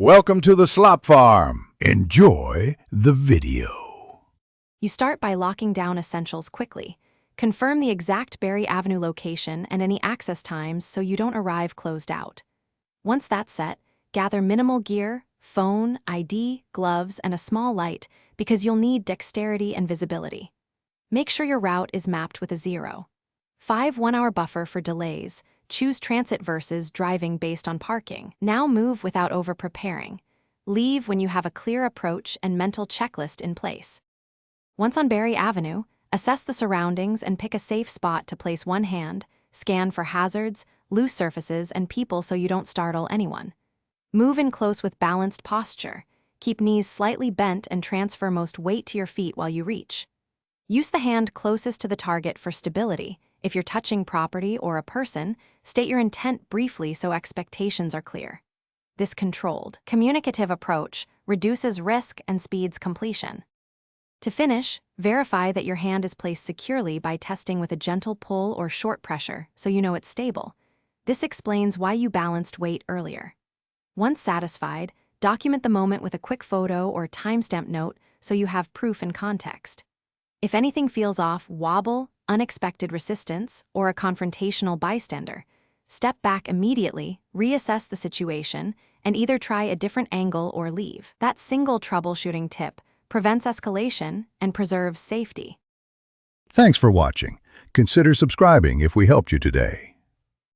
Welcome to the slop farm. Enjoy the video. You start by locking down essentials quickly. Confirm the exact Berry Avenue location and any access times so you don't arrive closed out. Once that's set, gather minimal gear, phone, ID, gloves, and a small light because you'll need dexterity and visibility. Make sure your route is mapped with a 0. 5 1-hour buffer for delays. Choose transit versus driving based on parking. Now move without over-preparing. Leave when you have a clear approach and mental checklist in place. Once on Berry Avenue, assess the surroundings and pick a safe spot to place one hand, scan for hazards, loose surfaces, and people so you don't startle anyone. Move in close with balanced posture. Keep knees slightly bent and transfer most weight to your feet while you reach. Use the hand closest to the target for stability. If you're touching property or a person, state your intent briefly so expectations are clear. This controlled, communicative approach reduces risk and speeds completion. To finish, verify that your hand is placed securely by testing with a gentle pull or short pressure so you know it's stable. This explains why you balanced weight earlier. Once satisfied, document the moment with a quick photo or timestamp note so you have proof and context. If anything feels off, wobble, unexpected resistance, or a confrontational bystander, step back immediately, reassess the situation, and either try a different angle or leave. That single troubleshooting tip prevents escalation and preserves safety. Thanks for watching. Consider subscribing if we helped you today.